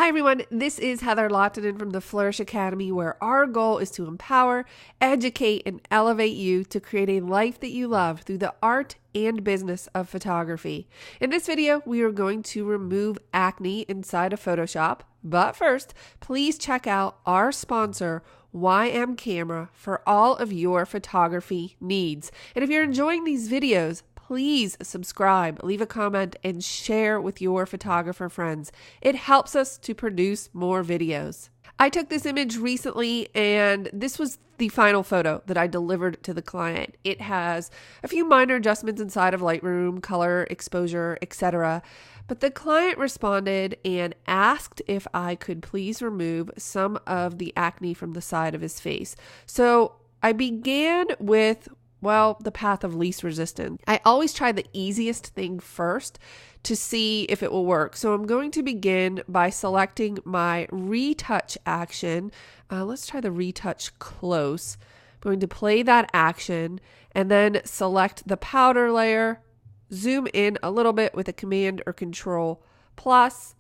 Hi everyone, this is Heather Lottinen from the Flourish Academy, where our goal is to empower, educate, and elevate you to create a life that you love through the art and business of photography. In this video, we are going to remove acne inside of Photoshop, but first, please check out our sponsor, YM Camera, for all of your photography needs. And if you're enjoying these videos, please subscribe, leave a comment, and share with your photographer friends. It helps us to produce more videos. I took this image recently, and this was the final photo that I delivered to the client. It has a few minor adjustments inside of Lightroom, color, exposure, etc. But the client responded and asked if I could please remove some of the acne from the side of his face. So I began with the path of least resistance. I always try the easiest thing first to see if it will work. So I'm going to begin by selecting my retouch action. Let's try the retouch close. I'm going to play that action and then select the powder layer, zoom in a little bit with a Command or Control plus,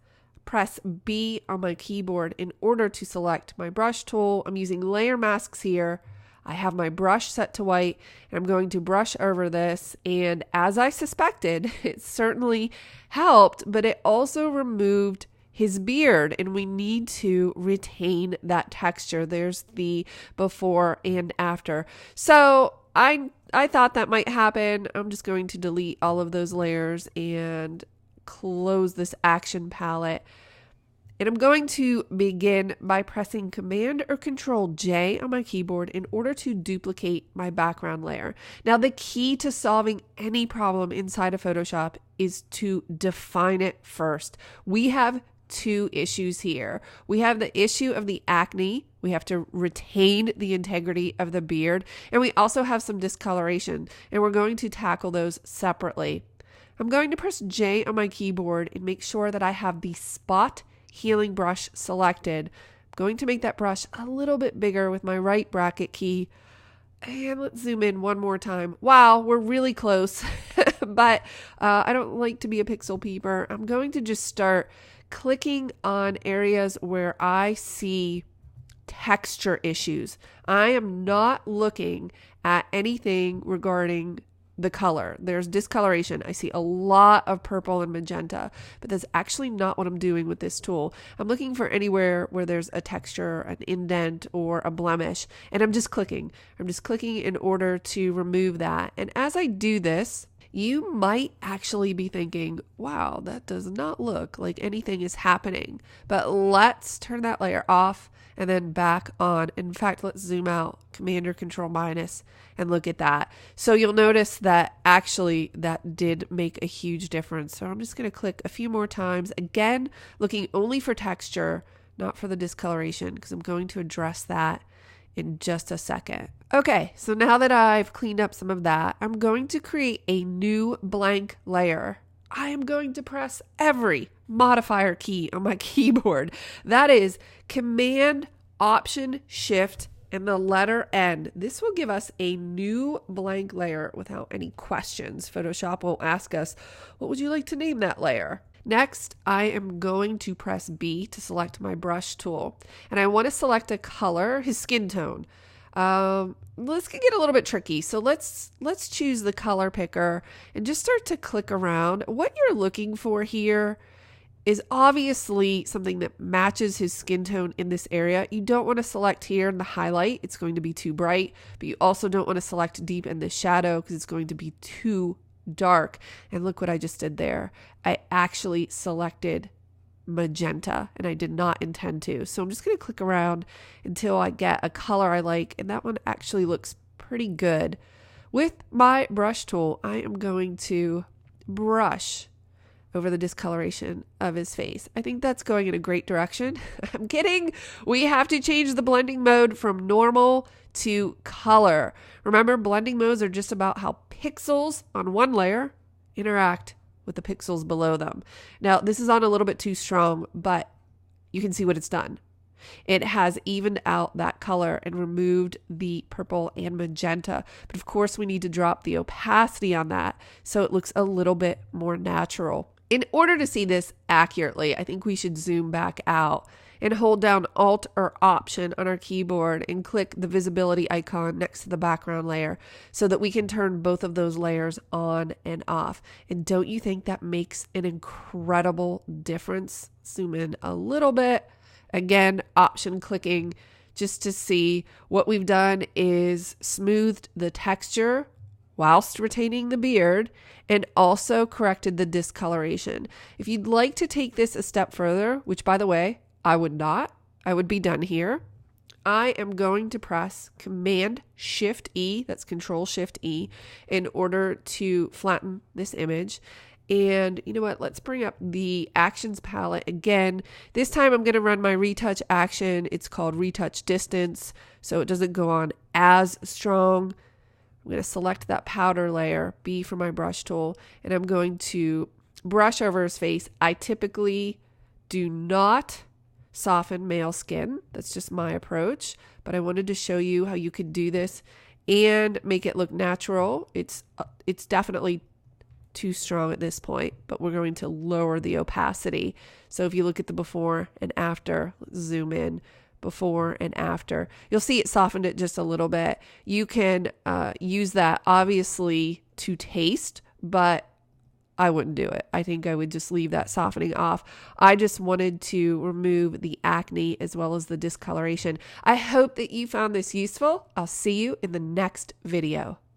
press B on my keyboard in order to select my brush tool. I'm using layer masks here. I have my brush set to white, and I'm going to brush over this, and as I suspected, it certainly helped, but it also removed his beard, and we need to retain that texture. There's the before and after. So I thought that might happen. I'm just going to delete all of those layers and close this action palette. And I'm going to begin by pressing Command or Control J on my keyboard in order to duplicate my background layer. Now, the key to solving any problem inside of Photoshop is to define it first. We have two issues here. We have the issue of the acne. We have to retain the integrity of the beard. And we also have some discoloration. And we're going to tackle those separately. I'm going to press J on my keyboard and make sure that I have the spot healing brush selected. I'm going to make that brush a little bit bigger with my right bracket key. And let's zoom in one more time. Wow, we're really close, but I don't like to be a pixel peeper. I'm going to just start clicking on areas where I see texture issues. I am not looking at anything regarding the color. There's discoloration. I see a lot of purple and magenta, but that's actually not what I'm doing with this tool. I'm looking for anywhere where there's a texture, an indent, or a blemish, and I'm just clicking. I'm just clicking in order to remove that. And as I do this, you might actually be thinking, wow, that does not look like anything is happening. But let's turn that layer off and then back on. In fact, let's zoom out, Command or Control minus, and look at that. So you'll notice that actually that did make a huge difference. So I'm just going to click a few more times, again, looking only for texture, not for the discoloration, because I'm going to address that in just a second. Okay, so now that I've cleaned up some of that, I'm going to create a new blank layer. I am going to press every modifier key on my keyboard. That is Command, Option, Shift, and the letter N. This will give us a new blank layer without any questions. Photoshop will ask us, what would you like to name that layer? Next, I am going to press B to select my brush tool. And I want to select a color, his skin tone. This can get a little bit tricky. So let's choose the color picker and just start to click around. What you're looking for here is obviously something that matches his skin tone in this area. You don't want to select here in the highlight. It's going to be too bright, but you also don't want to select deep in the shadow because it's going to be too dark. And look what I just did there. I actually selected magenta and I did not intend to. So I'm just going to click around until I get a color I like, and that one actually looks pretty good. With my brush tool, I am going to brush over the discoloration of his face. I think that's going in a great direction. I'm kidding. We have to change the blending mode from normal to color. Remember, blending modes are just about how pixels on one layer interact with the pixels below them. Now, this is on a little bit too strong, but you can see what it's done. It has evened out that color and removed the purple and magenta. But of course, we need to drop the opacity on that so it looks a little bit more natural. In order to see this accurately, I think we should zoom back out and hold down Alt or Option on our keyboard and click the visibility icon next to the background layer so that we can turn both of those layers on and off. And don't you think that makes an incredible difference? Zoom in a little bit. Again, Option clicking just to see what we've done is smoothed the texture whilst retaining the beard, and also corrected the discoloration. If you'd like to take this a step further, which by the way, I would not, I would be done here. I am going to press Command-Shift-E, that's Control-Shift-E, in order to flatten this image. And you know what, let's bring up the actions palette again. This time I'm going to run my retouch action. It's called Retouch Distance, so it doesn't go on as strong. I'm going to select that powder layer, B for my brush tool, and I'm going to brush over his face. I typically do not soften male skin. That's just my approach, but I wanted to show you how you could do this and make it look natural. It's definitely too strong at this point, but we're going to lower the opacity. So if you look at the before and after, let's zoom in. Before and after, you'll see it softened it just a little bit. You can use that obviously to taste, but I wouldn't do it. I think I would just leave that softening off. I just wanted to remove the acne as well as the discoloration. I hope that you found this useful. I'll see you in the next video.